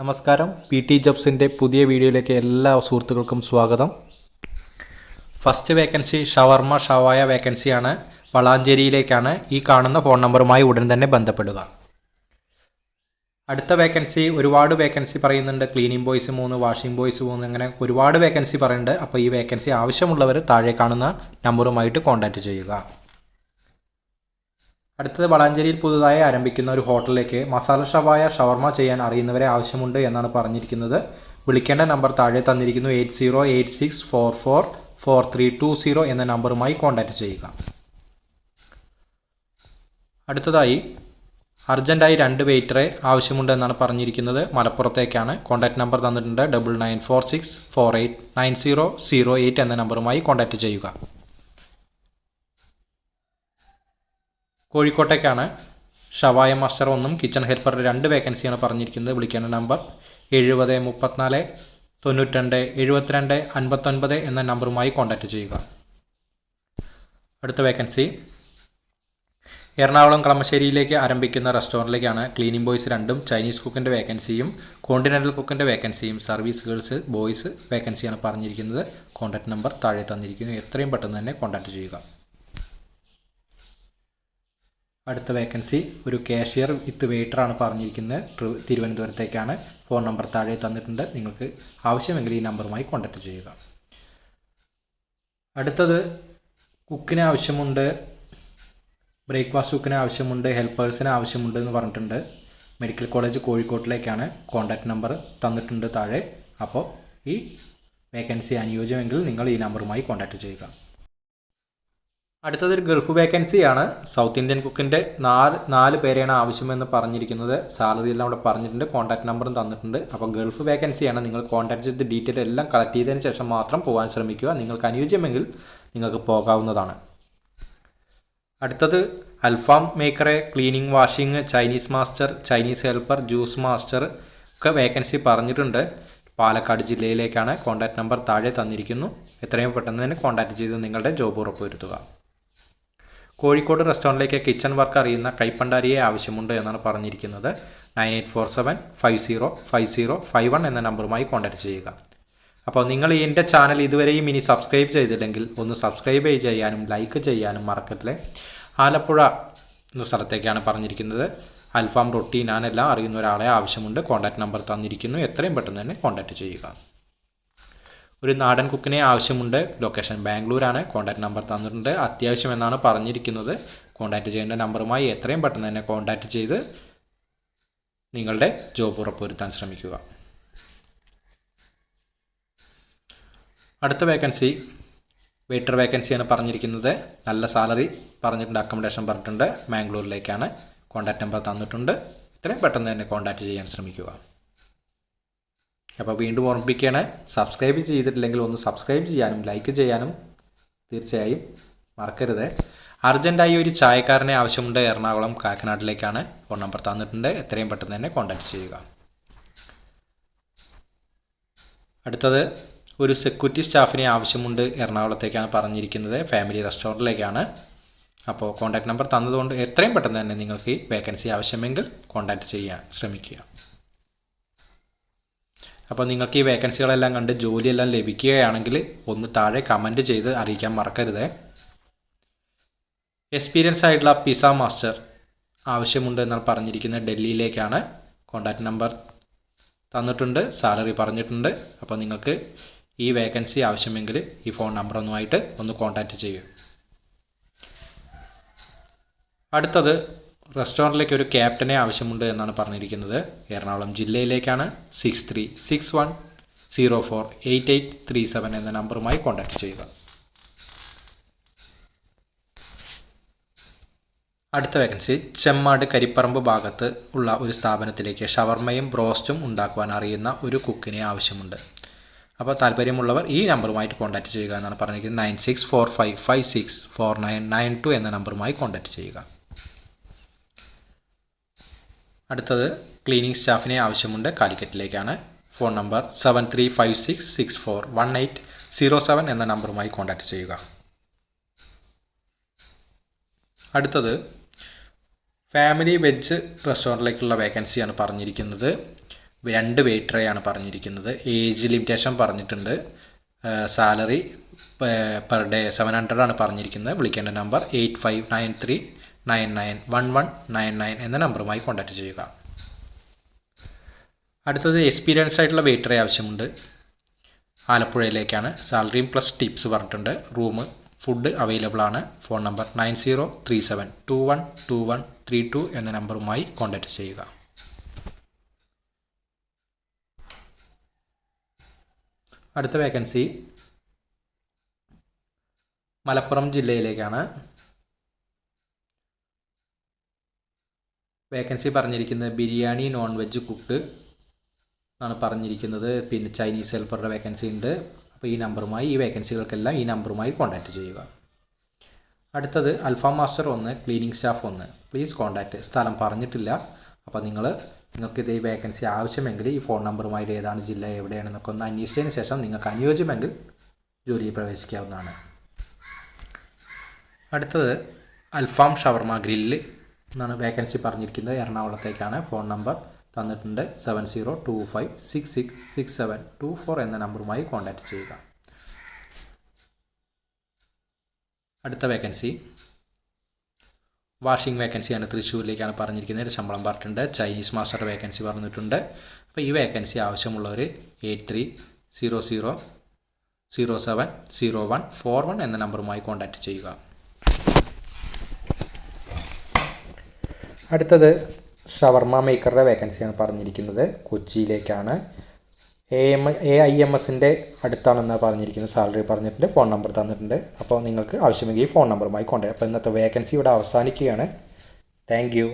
നമസ്കാരം. PT ജോബ്സിൻ്റെ പുതിയ വീഡിയോയിലേക്ക് എല്ലാ സുഹൃത്തുക്കൾക്കും സ്വാഗതം. ഫസ്റ്റ് വേക്കൻസി ഷവർമ ഷവായ വേക്കൻസിയാണ്. വളാഞ്ചേരിയിലേക്കാണ്. ഈ കാണുന്ന ഫോൺ നമ്പറുമായി ഉടൻ തന്നെ ബന്ധപ്പെടുക. അടുത്ത വേക്കൻസി ഒരുപാട് വേക്കൻസി പറയുന്നുണ്ട്. ക്ലീനിങ് ബോയ്സ് 3, വാഷിംഗ് ബോയ്സ് 3, അങ്ങനെ ഒരുപാട് വേക്കൻസി പറയുന്നുണ്ട്. അപ്പോൾ ഈ വേക്കൻസി ആവശ്യമുള്ളവർ താഴെ കാണുന്ന നമ്പറുമായിട്ട് കോൺടാക്റ്റ് ചെയ്യുക. അടുത്തത് വളാഞ്ചേരിയിൽ പുതുതായി ആരംഭിക്കുന്ന ഒരു ഹോട്ടലിലേക്ക് മസാല ഷവായ ഷവർമ ചെയ്യാൻ അറിയുന്നവരെ ആവശ്യമുണ്ട് എന്നാണ് പറഞ്ഞിരിക്കുന്നത്. വിളിക്കേണ്ട നമ്പർ താഴെ തന്നിരിക്കുന്നു. 8086444320 എന്ന നമ്പറുമായി കോൺടാക്റ്റ് ചെയ്യുക. അടുത്തതായി അർജൻറ്റായി 2 വെയിറ്ററെ ആവശ്യമുണ്ട് എന്നാണ് പറഞ്ഞിരിക്കുന്നത്. മലപ്പുറത്തേക്കാണ്. കോൺടാക്റ്റ് നമ്പർ തന്നിട്ടുണ്ട്. 9946489008 എന്ന നമ്പറുമായി കോൺടാക്റ്റ് ചെയ്യുക. കോഴിക്കോട്ടേക്കാണ്. ഷവായ മാസ്റ്റർ 1, കിച്ചൺ ഹെൽപ്പർ 2 വേക്കൻസിയാണ് പറഞ്ഞിരിക്കുന്നത്. വിളിക്കേണ്ട നമ്പർ 7034927259 എന്ന നമ്പറുമായി കോൺടാക്റ്റ് ചെയ്യുക. അടുത്ത വേക്കൻസി എറണാകുളം കളമശ്ശേരിയിലേക്ക് ആരംഭിക്കുന്ന റെസ്റ്റോറൻറ്റിലേക്കാണ്. ക്ലീനിങ് ബോയ്സ് 2, ചൈനീസ് കുക്കിൻ്റെ വേക്കൻസിയും കോണ്ടിനെൻ്റൽ കുക്കിൻ്റെ വേക്കൻസിയും സർവീസ് ഗേൾസ് ബോയ്സ് വേക്കൻസിയാണ് പറഞ്ഞിരിക്കുന്നത്. കോൺടാക്റ്റ് നമ്പർ താഴെ തന്നിരിക്കുന്നു. എത്രയും പെട്ടെന്ന് തന്നെ കോൺടാക്റ്റ് ചെയ്യുക. അടുത്ത വേക്കൻസി ഒരു കാഷ്യർ വിത്ത് വെയിറ്ററാണ് പറഞ്ഞിരിക്കുന്നത്. തിരുവനന്തപുരത്തേക്കാണ്. ഫോൺ നമ്പർ താഴെ തന്നിട്ടുണ്ട്. നിങ്ങൾക്ക് ആവശ്യമെങ്കിൽ ഈ നമ്പറുമായി കോൺടാക്റ്റ് ചെയ്യുക. അടുത്തത് കുക്കിന് ആവശ്യമുണ്ട്, ബ്രേക്ക്ഫാസ്റ്റ് കുക്കിന് ആവശ്യമുണ്ട്, ഹെൽപ്പേഴ്സിന് ആവശ്യമുണ്ട് എന്ന് പറഞ്ഞിട്ടുണ്ട്. മെഡിക്കൽ കോളേജ് കോഴിക്കോട്ടിലേക്കാണ്. കോൺടാക്റ്റ് നമ്പർ തന്നിട്ടുണ്ട് താഴെ. അപ്പോൾ ഈ വേക്കൻസി അനുയോജ്യമെങ്കിൽ നിങ്ങൾ ഈ നമ്പറുമായി കോൺടാക്റ്റ് ചെയ്യുക. അടുത്തതൊരു ഗൾഫ് വേക്കൻസിയാണ്. സൗത്ത് ഇന്ത്യൻ കുക്കിൻ്റെ 4 പേരെയാണ് ആവശ്യമെന്ന് പറഞ്ഞിരിക്കുന്നത്. സാലറി എല്ലാം അവിടെ പറഞ്ഞിട്ടുണ്ട്. കോൺടാക്റ്റ് നമ്പറും തന്നിട്ടുണ്ട്. അപ്പോൾ ഗൾഫ് വേക്കൻസിയാണ്. നിങ്ങൾ കോൺടാക്ട് ചെയ്ത് ഡീറ്റെയിൽ എല്ലാം കളക്ട് ചെയ്തതിന് ശേഷം മാത്രം പോകാൻ ശ്രമിക്കുക. നിങ്ങൾക്ക് അനുയോജ്യമെങ്കിൽ നിങ്ങൾക്ക് പോകാവുന്നതാണ്. അടുത്തത് അൽഫാം മേക്കറെ, cleaning washing, Chinese master, Chinese helper, juice master ഒക്കെ വേക്കൻസി പറഞ്ഞിട്ടുണ്ട്. പാലക്കാട് ജില്ലയിലേക്കാണ്. കോൺടാക്റ്റ് നമ്പർ താഴെ തന്നിരിക്കുന്നു. എത്രയും പെട്ടെന്ന് തന്നെ കോൺടാക്ട് ചെയ്ത് നിങ്ങളുടെ ജോബ് ഉറപ്പുവരുത്തുക. കോഴിക്കോട് റെസ്റ്റോറൻറ്റിലേക്ക് കിച്ചൺ വർക്ക് അറിയുന്ന കൈപ്പണ്ടാരിയെ ആവശ്യമുണ്ട് എന്നാണ് പറഞ്ഞിരിക്കുന്നത്. 9847505051 എന്ന നമ്പറുമായി കോൺടാക്റ്റ് ചെയ്യുക. അപ്പോൾ നിങ്ങൾ എൻ്റെ ചാനൽ ഇതുവരെയും ഇനി സബ്സ്ക്രൈബ് ചെയ്തില്ലെങ്കിൽ ഒന്ന് സബ്സ്ക്രൈബ് ചെയ്യാനും ലൈക്ക് ചെയ്യാനും മറക്കല്ലേ. ആലപ്പുഴ എന്ന സ്ഥലത്തേക്കാണ് പറഞ്ഞിരിക്കുന്നത്. അൽഫാം, റൊട്ടി, നാനെല്ലാം അറിയുന്ന ഒരാളെ ആവശ്യമുണ്ട്. കോൺടാക്റ്റ് നമ്പർ തന്നിരിക്കുന്നു. എത്രയും പെട്ടെന്ന് തന്നെ കോൺടാക്റ്റ് ചെയ്യുക. ഒരു നാടൻ കുക്കിനെ ആവശ്യമുണ്ട്. ലൊക്കേഷൻ ബാംഗ്ലൂരാണ്. കോൺടാക്റ്റ് നമ്പർ തന്നിട്ടുണ്ട്. അത്യാവശ്യം എന്നാണ് പറഞ്ഞിരിക്കുന്നത്. കോൺടാക്റ്റ് ചെയ്യേണ്ട നമ്പറുമായി എത്രയും പെട്ടെന്ന് തന്നെ കോൺടാക്റ്റ് ചെയ്ത് നിങ്ങളുടെ ജോബ് ഉറപ്പുവരുത്താൻ ശ്രമിക്കുക. അടുത്ത വേക്കൻസി വെയിറ്റർ വേക്കൻസിയാണ് പറഞ്ഞിരിക്കുന്നത്. നല്ല സാലറി പറഞ്ഞിട്ടുണ്ട്. അക്കോമഡേഷൻ പറഞ്ഞിട്ടുണ്ട്. ബാംഗ്ലൂരിലേക്കാണ്. കോൺടാക്റ്റ് നമ്പർ തന്നിട്ടുണ്ട്. എത്രയും പെട്ടെന്ന് തന്നെ കോൺടാക്റ്റ് ചെയ്യാൻ ശ്രമിക്കുക. അപ്പോൾ വീണ്ടും ഓർമ്മിപ്പിക്കുകയാണ്, സബ്സ്ക്രൈബ് ചെയ്തിട്ടില്ലെങ്കിൽ ഒന്ന് സബ്സ്ക്രൈബ് ചെയ്യാനും ലൈക്ക് ചെയ്യാനും തീർച്ചയായും മറക്കരുത്. അർജൻറ്റായി ഒരു ചായക്കാരനെ ആവശ്യമുണ്ട്. എറണാകുളം കാക്കനാട്ടിലേക്കാണ്. ഫോൺ നമ്പർ തന്നിട്ടുണ്ട്. എത്രയും പെട്ടെന്ന് തന്നെ കോൺടാക്റ്റ് ചെയ്യുക. അടുത്തത് ഒരു സെക്യൂരിറ്റി സ്റ്റാഫിനെ ആവശ്യമുണ്ട്. എറണാകുളത്തേക്കാണ് പറഞ്ഞിരിക്കുന്നത്. ഫാമിലി റെസ്റ്റോറൻറ്റിലേക്കാണ്. അപ്പോൾ കോൺടാക്റ്റ് നമ്പർ തന്നതുകൊണ്ട് എത്രയും പെട്ടെന്ന് തന്നെ നിങ്ങൾക്ക് ഈ വേക്കൻസി ആവശ്യമെങ്കിൽ കോൺടാക്റ്റ് ചെയ്യാൻ ശ്രമിക്കുക. അപ്പോൾ നിങ്ങൾക്ക് ഈ വേക്കൻസികളെല്ലാം കണ്ട് ജോലിയെല്ലാം ലഭിക്കുകയാണെങ്കിൽ ഒന്ന് താഴെ കമൻറ്റ് ചെയ്ത് അറിയിക്കാൻ മറക്കരുത്. എക്സ്പീരിയൻസ് ആയിട്ടുള്ള പിസ്സ മാസ്റ്റർ ആവശ്യമുണ്ട് എന്നാണ് പറഞ്ഞിരിക്കുന്നത്. ഡൽഹിയിലേക്കാണ്. കോൺടാക്റ്റ് നമ്പർ തന്നിട്ടുണ്ട്. സാലറി പറഞ്ഞിട്ടുണ്ട്. അപ്പോൾ നിങ്ങൾക്ക് ഈ വേക്കൻസി ആവശ്യമെങ്കിൽ ഈ ഫോൺ നമ്പറൊന്നുമായിട്ട് ഒന്ന് കോൺടാക്റ്റ് ചെയ്യുക. അടുത്തത് റെസ്റ്റോറൻറ്റിലേക്ക് ഒരു ക്യാപ്റ്റനെ ആവശ്യമുണ്ട് എന്നാണ് പറഞ്ഞിരിക്കുന്നത്. എറണാകുളം ജില്ലയിലേക്കാണ്. 6361048837 എന്ന നമ്പറുമായി കോൺടാക്റ്റ് ചെയ്യുക. അടുത്ത വേക്കൻസി ചെമ്മാട് കരിപ്പറമ്പ് ഭാഗത്ത് ഉള്ള ഒരു സ്ഥാപനത്തിലേക്ക് ഷവർമയും ബ്രോസ്റ്റും ഉണ്ടാക്കുവാൻ അറിയുന്ന ഒരു കുക്കിനെ ആവശ്യമുണ്ട്. അപ്പോൾ താല്പര്യമുള്ളവർ ഈ നമ്പറുമായിട്ട് കോൺടാക്റ്റ് ചെയ്യുക എന്നാണ് പറഞ്ഞിരിക്കുന്നത്. 9645564992 എന്ന നമ്പറുമായി കോൺടാക്റ്റ് ചെയ്യുക. അടുത്തത് ക്ലീനിങ് സ്റ്റാഫിനെ ആവശ്യമുണ്ട്. കാലിക്കറ്റിലേക്കാണ്. ഫോൺ നമ്പർ 7356641807 എന്ന നമ്പറുമായി കോൺടാക്റ്റ് ചെയ്യുക. അടുത്തത് ഫാമിലി വെജ് റെസ്റ്റോറൻറ്റിലേക്കുള്ള വേക്കൻസിയാണ് പറഞ്ഞിരിക്കുന്നത്. 2 വെയിറ്ററെയാണ് പറഞ്ഞിരിക്കുന്നത്. ഏജ് ലിമിറ്റേഷൻ പറഞ്ഞിട്ടുണ്ട്. സാലറി പെർ ഡേ 700 ആണ് പറഞ്ഞിരിക്കുന്നത്. വിളിക്കേണ്ട നമ്പർ 8593991199 എന്ന നമ്പറുമായി കോൺടാക്റ്റ് ചെയ്യുക. അടുത്തത് എക്സ്പീരിയൻസ് ആയിട്ടുള്ള വെയിറ്ററെ ആവശ്യമുണ്ട്. ആലപ്പുഴയിലേക്കാണ്. സാലറിയും പ്ലസ് ടിപ്സ് പറഞ്ഞിട്ടുണ്ട്. റൂം ഫുഡ് അവൈലബിൾ ആണ്. ഫോൺ നമ്പർ 9037212132 എന്ന നമ്പറുമായി കോൺടാക്റ്റ് ചെയ്യുക. അടുത്ത വേക്കൻസി മലപ്പുറം ജില്ലയിലേക്കാണ്. വേക്കൻസി പറഞ്ഞിരിക്കുന്നത് ബിരിയാണി നോൺ വെജ് കുക്ക് ആണ് പറഞ്ഞിരിക്കുന്നത്. പിന്നെ ചൈനീസ് ഹെൽപ്പറുടെ വേക്കൻസി ഉണ്ട്. അപ്പോൾ ഈ വേക്കൻസികൾക്കെല്ലാം ഈ നമ്പറുമായി കോൺടാക്റ്റ് ചെയ്യുക. അടുത്തത് അൽഫാം master 1, cleaning staff 1. Please contact. സ്ഥലം പറഞ്ഞിട്ടില്ല. അപ്പോൾ നിങ്ങൾക്ക് ഈ വേക്കൻസി ആവശ്യമെങ്കിൽ ഈ ഫോൺ നമ്പറുമായിട്ട് ഏതാണ് ജില്ല എവിടെയാണെന്നൊക്കെ ഒന്ന് അന്വേഷിച്ചതിന് ശേഷം നിങ്ങൾക്ക് അനുയോജ്യമെങ്കിൽ ജോലിയിൽ പ്രവേശിക്കാവുന്നതാണ്. അടുത്തത് അൽഫാം ഷവർമ ഗ്രില്ല് എന്നാണ് വേക്കൻസി പറഞ്ഞിരിക്കുന്നത്. എറണാകുളത്തേക്കാണ്. ഫോൺ നമ്പർ തന്നിട്ടുണ്ട് 7025666724 എന്ന നമ്പറുമായി കോൺടാക്റ്റ് ചെയ്യുക. അടുത്ത വേക്കൻസി വാഷിംഗ് വേക്കൻസിയാണ്. തൃശ്ശൂരിലേക്കാണ് പറഞ്ഞിരിക്കുന്നത്. ശമ്പളം പറഞ്ഞിട്ടുണ്ട്. ചൈനീസ് മാസ്റ്റർ വേക്കൻസി പറഞ്ഞിട്ടുണ്ട്. അപ്പോൾ ഈ വേക്കൻസി ആവശ്യമുള്ളവർ 8300070141 എന്ന നമ്പറുമായി കോൺടാക്റ്റ് ചെയ്യുക. അടുത്തത് ഷവർമ മേക്കറുടെ വേക്കൻസിയാണ് പറഞ്ഞിരിക്കുന്നത്. കൊച്ചിയിലേക്കാണ്. AIMSൻ്റെ അടുത്താണെന്നാണ് പറഞ്ഞിരിക്കുന്നത്. സാലറി പറഞ്ഞിട്ടുണ്ട്. ഫോൺ നമ്പർ തന്നിട്ടുണ്ട്. അപ്പോൾ നിങ്ങൾക്ക് ആവശ്യമെങ്കിൽ ഈ ഫോൺ നമ്പറുമായി കോൺടാക്ട്. അപ്പോൾ ഇന്നത്തെ വേക്കൻസി ഇവിടെ അവസാനിക്കുകയാണ്. Thank you.